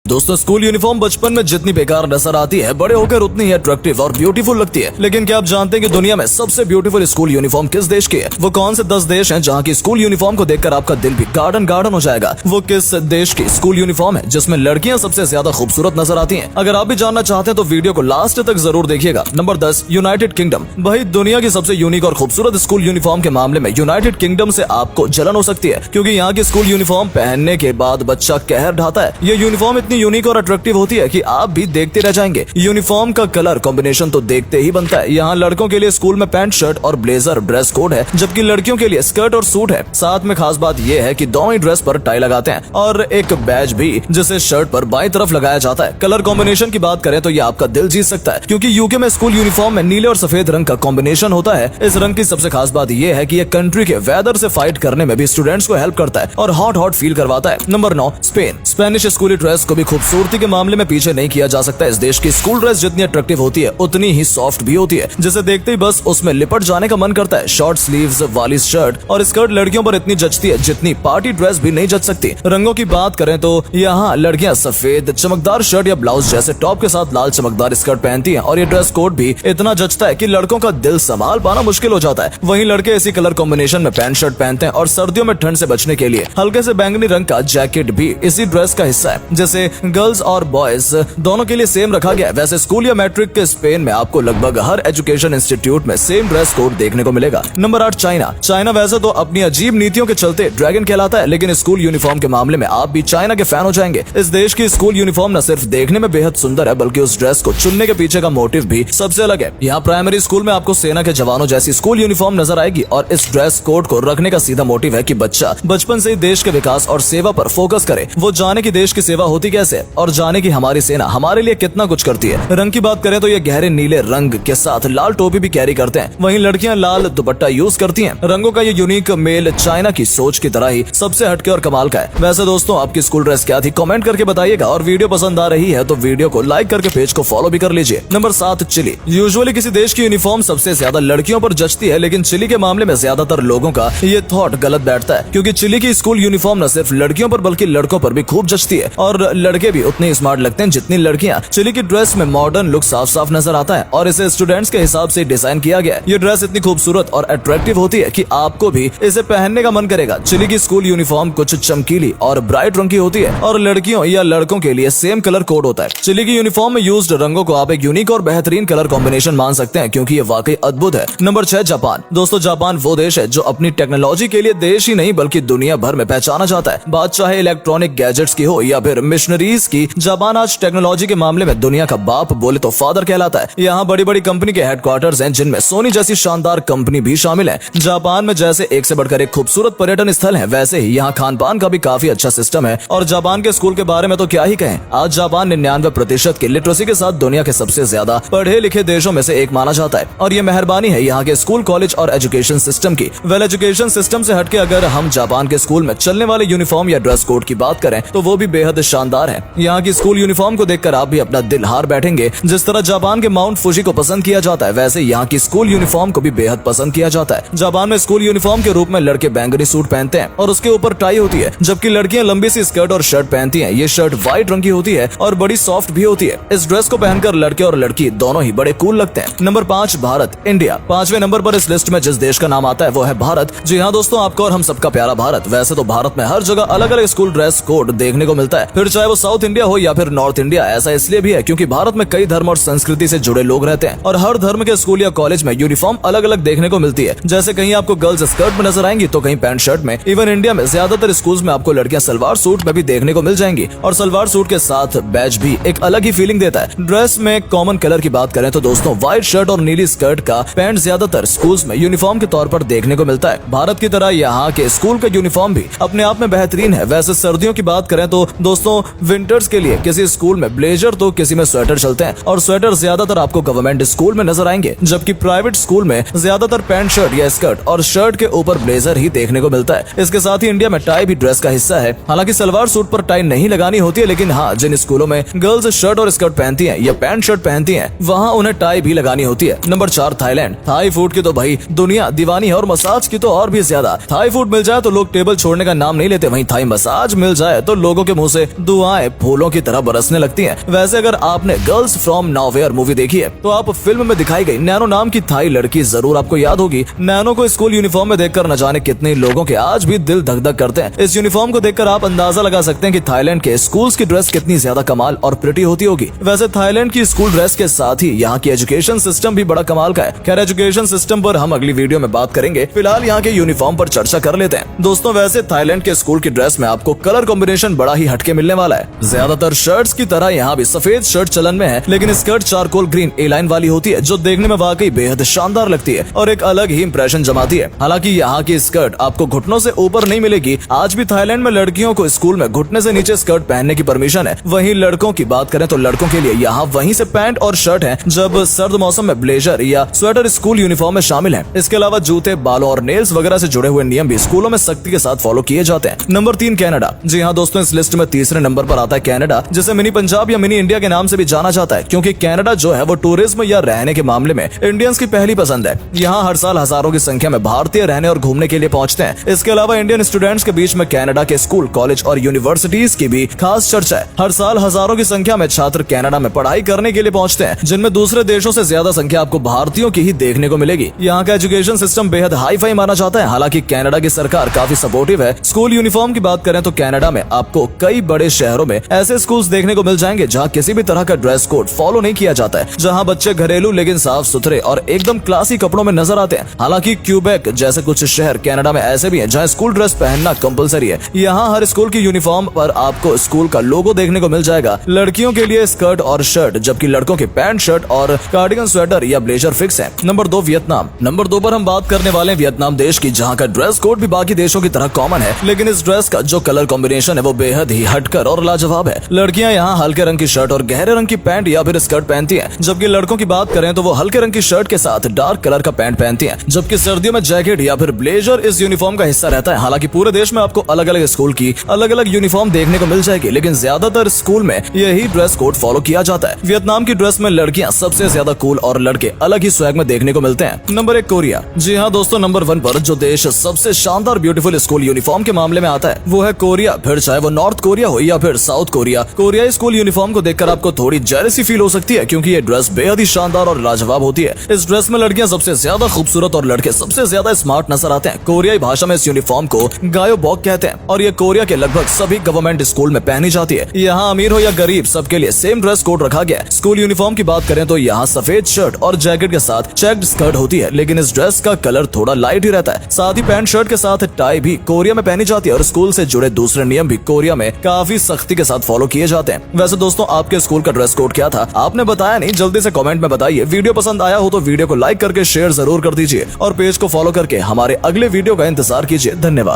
दोस्तों school uniform बचपन में जितनी बेकार नजर आती है, बड़े होकर उतनी ही अट्रैक्टिव और ब्यूटीफुल लगती है। लेकिन क्या आप जानते हैं कि दुनिया में सबसे ब्यूटीफुल स्कूल यूनिफॉर्म किस देश की है? वो कौन से 10 देश हैं जहां की स्कूल यूनिफॉर्म को देखकर आपका दिल भी गार्डन गार्डन हो जाएगा? वो किस देश की स्कूल यूनिफॉर्म है जिसमें लड़कियां सबसे ज्यादा खूबसूरत नजर आती हैं? अगर आप भी जानना चाहते हैं तो वीडियो को लास्ट तक जरूर देखिएगा। Number 10, United kingdom. भाई दुनिया की सबसे यूनिक और खूबसूरत स्कूल यूनिफॉर्म के मामले में यूनाइटेड किंगडम से आपको जलन हो सकती है, क्योंकि यहाँ की स्कूल यूनिफॉर्म पहनने के बाद बच्चा कहर ढाता है। ये यूनिफॉर्म इतनी यूनिक और अट्रैक्टिव होती है कि आप भी देखते रह जाएंगे। यूनिफॉर्म का कलर कॉम्बिनेशन तो देखते ही बनता है। यहाँ लड़कों के लिए स्कूल में पैंट शर्ट और ब्लेजर ड्रेस कोड है, जबकि लड़कियों के लिए स्कर्ट और सूट है। साथ में खास बात यह है कि दोनों ही ड्रेस पर टाई लगाते हैं और एक बैज भी जिसे शर्ट पर बाईं तरफ लगाया जाता है। कलर कॉम्बिनेशन की बात करें तो ये आपका दिल जीत सकता है, क्योंकि यूके में स्कूल यूनिफॉर्म में नीले और सफेद रंग का कॉम्बिनेशन होता है। इस रंग की सबसे खास बात यह है कि ये कंट्री के वेदर से फाइट करने में भी स्टूडेंट्स को हेल्प करता है और हॉट फील करवाता है। Number 9, Spain. स्पेनिश स्कूली ड्रेस को भी खूबसूरती के मामले में पीछे नहीं किया जा सकता। इस देश की स्कूल ड्रेस जितनी अट्रैक्टिव होती है उतनी ही सॉफ्ट भी होती है, जिसे देखते ही बस उसमें लिपट जाने का मन करता है। शॉर्ट स्लीव्स वाली शर्ट और स्कर्ट लड़कियों पर इतनी जचती है जितनी पार्टी ड्रेस भी नहीं जच सकती। रंगों की बात करें तो यहाँ लड़कियां सफेद चमकदार शर्ट या ब्लाउज जैसे टॉप के साथ लाल चमकदार स्कर्ट पहनती हैं और ये ड्रेस कोड भी इतना जचता है कि लड़कों का दिल संभाल पाना मुश्किल हो जाता है। वहीं लड़के इसी कलर कॉम्बिनेशन में पैंट शर्ट पहनते हैं और सर्दियों में ठंड से बचने के लिए हल्के से बैंगनी रंग का जैकेट भी इसी ड्रेस का हिस्सा है। जैसे गर्ल्स और बॉयज दोनों के लिए सेम रखा गया है, वैसे स्कूल या मैट्रिक के स्पेन में आपको लगभग हर एजुकेशन इंस्टीट्यूट में सेम ड्रेस कोड देखने को मिलेगा। Number 8, China. चाइना वैसे तो अपनी अजीब नीतियों के चलते ड्रैगन कहलाता है, लेकिन स्कूल यूनिफॉर्म के मामले में आप भी चाइना के फैन हो जाएंगे। इस देश की स्कूल यूनिफॉर्म न सिर्फ देखने में बेहद सुंदर है, बल्कि उस ड्रेस को चुनने के पीछे का मोटिव भी सबसे अलग है। यहाँ प्राइमरी स्कूल में आपको सेना के जवानों जैसी स्कूल यूनिफॉर्म नजर आएगी और इस ड्रेस कोड को रखने का सीधा मोटिव है कि बच्चा बचपन से ही देश के विकास और सेवा पर फोकस करे। वो जाने की देश की सेवा होती कैसे और जाने की हमारी सेना हमारे लिए कितना कुछ करती है। रंग की बात करें तो ये गहरे नीले रंग के साथ लाल टोपी भी कैरी करते हैं। वहीं लड़कियां लाल दुपट्टा यूज करती हैं। रंगों का ये यूनिक मेल चाइना की सोच की तरह ही सबसे हटके और कमाल का है। वैसे दोस्तों आपकी स्कूल ड्रेस क्या थी, कमेंट करके बताइएगा और वीडियो पसंद आ रही है तो वीडियो को लाइक करके पेज को फॉलो भी कर लीजिए। Number 7, chilli. यूजुअली किसी देश की यूनिफॉर्म सबसे ज्यादा लड़कियों पर जचती है, लेकिन चिली के मामले में ज्यादातर लोगों का ये थॉट गलत बैठता है, क्योंकि चिली की स्कूल यूनिफॉर्म न सिर्फ लड़कियों पर बल्कि लड़कों पर भी खूब जचती है और लड़के भी उतने स्मार्ट लगते हैं जितनी लड़कियां। चिली की ड्रेस में मॉडर्न लुक साफ साफ नजर आता है और इसे स्टूडेंट्स के हिसाब से डिजाइन किया गया है। ये ड्रेस इतनी खूबसूरत और अट्रैक्टिव होती है कि आपको भी इसे पहनने का मन करेगा। चिली की स्कूल यूनिफॉर्म कुछ चमकीली और ब्राइट रंग की होती है और लड़कियों या लड़कों के लिए सेम कलर कोड होता है। चिली की यूनिफॉर्म में यूज्ड रंगों को आप एक यूनिक और बेहतरीन कलर कॉम्बिनेशन मान सकते हैं, क्योंकि ये वाकई अद्भुत है। Number 6, Japan. दोस्तों जापान वो देश है जो अपनी टेक्नोलॉजी के लिए देश ही नहीं बल्कि दुनिया भर में पहचाना जाता है। बात चाहे इलेक्ट्रॉनिक गैजेट्स की हो या फिर मिशनरीज की, जापान आज टेक्नोलॉजी के मामले में दुनिया का बाप बोले तो फादर कहलाता है। यहाँ बड़ी बड़ी कंपनी के हेडक्वार्टर्स हैं, जिनमें सोनी जैसी शानदार कंपनी भी शामिल है। जापान में जैसे एक से बढ़कर एक खूबसूरत पर्यटन स्थल है, वैसे ही यहाँ खान पान का भी काफी अच्छा सिस्टम है। और जापान के स्कूल के बारे में तो क्या ही कहें। आज जापान 99% की लिटरेसी के साथ दुनिया के सबसे ज्यादा पढ़े लिखे देशों में से एक माना जाता है और ये मेहरबानी है यहाँ के स्कूल, कॉलेज और एजुकेशन सिस्टम की। वेल एजुकेशन सिस्टम से हटके अगर हम जापान के स्कूल में चलने वाले यूनिफॉर्म या ड्रेस कोड की बात करें तो वो भी बेहद शानदार है। यहाँ की स्कूल यूनिफॉर्म को देखकर आप भी अपना दिल हार बैठेंगे। जिस तरह जापान के माउंट फुजी को पसंद किया जाता है, वैसे यहाँ की स्कूल यूनिफॉर्म को भी बेहद पसंद किया जाता है। जापान में स्कूल यूनिफॉर्म के रूप में लड़के बैंगनी सूट पहनते हैं और उसके ऊपर टाई होती है, जबकि लड़कियां लंबी सी स्कर्ट और शर्ट पहनती हैं। ये शर्ट व्हाइट रंग की होती है और बड़ी सॉफ्ट भी होती है। इस ड्रेस को पहनकर लड़के और लड़की दोनों ही बड़े कूल लगते हैं। Number 5, Bharat, India. 5वें नंबर पर इस लिस्ट में जिस देश का नाम आता है वो है भारत। जी हाँ दोस्तों, आपका और हम सबका प्यारा भारत। वैसे तो भारत में हर जगह अलग अलग स्कूल ड्रेस कोड देखने को मिलता है, फिर चाहे वो साउथ इंडिया हो या फिर नॉर्थ इंडिया। ऐसा इसलिए भी है क्योंकि भारत में कई धर्म और संस्कृति से जुड़े लोग रहते हैं और हर धर्म के स्कूल या कॉलेज में यूनिफॉर्म अलग अलग देखने को मिलती है। जैसे कहीं आपको गर्ल्स स्कर्ट में नजर आएंगी तो कहीं पैंट शर्ट में। इवन इंडिया में ज्यादातर स्कूल्स में आपको लड़कियां सलवार सूट में भी देखने को मिल जाएंगी और सलवार सूट के साथ बैज भी एक अलग ही फीलिंग देता है। ड्रेस में कॉमन कलर की बात करें तो दोस्तों व्हाइट शर्ट और नीली स्कर्ट का पैंट ज्यादातर स्कूल्स में यूनिफॉर्म के तौर पर देखने को मिलता है। भारत की तरह यहाँ के स्कूल का यूनिफॉर्म भी अपने आप में बेहतरीन है। वैसे सर्दियों की बात करें तो दोस्तों विंटर्स के लिए किसी स्कूल में ब्लेजर तो किसी में स्वेटर चलते हैं और स्वेटर ज्यादातर आपको गवर्नमेंट स्कूल में नजर आएंगे, जबकि प्राइवेट स्कूल में ज्यादातर पैंट शर्ट या स्कर्ट और शर्ट के ऊपर ब्लेजर ही देखने को मिलता है। इसके साथ ही इंडिया में टाई भी ड्रेस का हिस्सा है। हालांकि सलवार सूट पर टाई नहीं लगानी होती है, लेकिन हाँ जिन स्कूलों में गर्ल्स शर्ट और स्कर्ट पहनती हैं या पैंट शर्ट पहनती हैं वहाँ उन्हें टाई भी लगानी होती है। Number 4, Thailand. थाई फूड की तो भाई दुनिया दीवानी है और मसाज की तो और भी ज्यादा। थाई फूड मिल जाए तो लोग टेबल छोड़ने का नाम नहीं लेते, वहीं थाई मसाज मिल जाए तो लोगों के मुंह से दुआएं दुआएं फूलों की तरह बरसने लगती हैं। वैसे अगर आपने गर्ल्स फ्रॉम नॉवेयर मूवी देखी है तो आप फिल्म में दिखाई गई नैनो नाम की थाई लड़की जरूर आपको याद होगी। नैनो को स्कूल यूनिफॉर्म में देखकर न जाने कितने लोगों के आज भी दिल धक धक करते हैं। इस यूनिफॉर्म को देखकर आप अंदाजा लगा सकते हैं कि थाईलैंड के स्कूल्स की ड्रेस कितनी ज्यादा कमाल और प्रिटी होती होगी। वैसे थाईलैंड की स्कूल ड्रेस के साथ ही यहाँ की एजुकेशन सिस्टम भी बड़ा कमाल का है। खैर एजुकेशन सिस्टम पर हम अगली वीडियो में बात करेंगे, फिलहाल यहाँ के यूनिफॉर्म पर चर्चा कर लेते हैं। दोस्तों वैसे थाईलैंड के स्कूल की ड्रेस में आपको कलर कॉम्बिनेशन बड़ा ही हटके मिलने वाला है। ज्यादातर शर्ट्स की तरह यहाँ भी सफेद शर्ट चलन में है, लेकिन स्कर्ट चारकोल ग्रीन ए लाइन वाली होती है जो देखने में वाकई बेहद शानदार लगती है और एक अलग ही इंप्रेशन जमाती है। हालांकि यहाँ की स्कर्ट आपको घुटनों से ऊपर नहीं मिलेगी। आज भी थाईलैंड में लड़कियों को स्कूल में घुटने से नीचे स्कर्ट पहनने की परमिशन है। वहीं लड़कों की बात करें तो लड़कों के लिए यहाँ वहीं से पैंट और शर्ट है, जब सर्द मौसम में ब्लेजर या स्वेटर स्कूल यूनिफॉर्म में शामिल है। इसके अलावा जूते, बालों और नेल्स वगैरह से जुड़े हुए नियम भी स्कूलों में सख्ती के साथ फॉलो किए जाते हैं। Number 3 Canada. जी हाँ दोस्तों, इस लिस्ट में तीसरे नंबर पर आता है कनाडा, जिसे मिनी पंजाब या मिनी इंडिया के नाम से भी जाना जाता है, क्योंकि कनाडा जो है वो टूरिज्म या रहने के मामले में इंडियंस की पहली पसंद है। यहाँ हर साल हजारों की संख्या में भारतीय रहने और घूमने के लिए पहुंचते हैं। इसके अलावा इंडियन स्टूडेंट्स के बीच में कनाडा के स्कूल, कॉलेज और यूनिवर्सिटीज की भी खास चर्चा है। हर साल हजारों की संख्या में छात्र कनाडा में पढ़ाई करने के लिए पहुंचते हैं, जिनमें दूसरे देशों से ज्यादा संख्या आपको भारतीयों की ही देखने को मिलेगी। यहाँ का एजुकेशन सिस्टम बेहद हाई फाई माना जाता है। हालांकि कनाडा की सरकार काफी सपोर्टिव है। स्कूल यूनिफॉर्म की बात करें तो कनाडा में आपको कई बड़े शहरों में ऐसे स्कूल्स देखने को मिल जाएंगे जहाँ किसी भी तरह का ड्रेस कोड फॉलो नहीं किया जाता है, जहाँ बच्चे घरेलू लेकिन साफ सुथरे और एकदम क्लासी कपड़ों में नजर आते हैं। हालांकि क्यूबेक जैसे कुछ शहर कनाडा में ऐसे भी हैं जहाँ स्कूल ड्रेस पहनना कंपलसरी है। यहाँ हर स्कूल की यूनिफॉर्म पर आपको स्कूल का लोगो देखने को मिल जाएगा। लड़कियों के लिए स्कर्ट और शर्ट, जबकि लड़कों के पैंट शर्ट और कार्डिगन स्वेटर या ब्लेजर फिक्स है। Number 2 Vietnam. नंबर 2 पर हम बात करने वाले हैं वियतनाम देश की, जहाँ का ड्रेस कोड भी बाकी देशों की तरह कॉमन है, लेकिन इस ड्रेस का जो कलर कॉम्बिनेशन है वो बेहद ही हटकर और लाजवाब है। लड़कियां यहाँ हल्के रंग की शर्ट और गहरे रंग की पैंट या फिर स्कर्ट पहनती हैं, जबकि लड़कों की बात करें तो वो हल्के रंग की शर्ट के साथ डार्क कलर का पैंट पहनती हैं, जबकि सर्दियों में जैकेट या फिर ब्लेजर इस यूनिफॉर्म का हिस्सा रहता है। हालांकि पूरे देश में आपको अलग अलग स्कूल की अलग अलग यूनिफॉर्म देखने को मिल जाएगी, लेकिन ज्यादातर स्कूल में यही ड्रेस कोड फॉलो किया जाता है। वियतनाम की ड्रेस में लड़कियां सबसे ज्यादा कूल और लड़के अलग ही स्वैग में देखने को मिलते हैं। Number 1 Korea. जी हाँ दोस्तों, नंबर 1 पर जो देश सबसे शानदार ब्यूटीफुल स्कूल यूनिफॉर्म के मामले में आता है वो है कोरिया। फिर चाहे वो नॉर्थ कोरिया हो या फिर साउथ कोरिया, कोरियाई स्कूल यूनिफॉर्म को देखकर आपको थोड़ी जेलसी फील हो सकती है, क्योंकि ये ड्रेस बेहद ही शानदार और लाजवाब होती है। इस ड्रेस में लड़कियां सबसे ज्यादा खूबसूरत और लड़के सबसे ज्यादा स्मार्ट नजर आते हैं। कोरियाई भाषा में इस यूनिफॉर्म को गायोबॉक कहते हैं और ये कोरिया के लगभग सभी गवर्नमेंट स्कूल में पहनी जाती है। यहाँ अमीर हो या गरीब सबके लिए सेम ड्रेस कोड रखा गया है। स्कूल यूनिफॉर्म की बात करें तो यहाँ सफेद शर्ट और जैकेट के साथ चेक्ड स्कर्ट होती है, लेकिन इस ड्रेस का कलर थोड़ा लाइट ही रहता है। साथ ही पैंट शर्ट के साथ टाई भी कोरिया में पहनी जाती है और स्कूल से जुड़े दूसरे नियम भी कोरिया में काफी सख्ती के साथ फॉलो किए जाते हैं। वैसे दोस्तों, आपके स्कूल का ड्रेस कोड क्या था? आपने बताया नहीं, जल्दी से कमेंट में बताइए। वीडियो पसंद आया हो तो वीडियो को लाइक करके शेयर जरूर कर दीजिए और पेज को फॉलो करके हमारे अगले वीडियो का इंतजार कीजिए। धन्यवाद।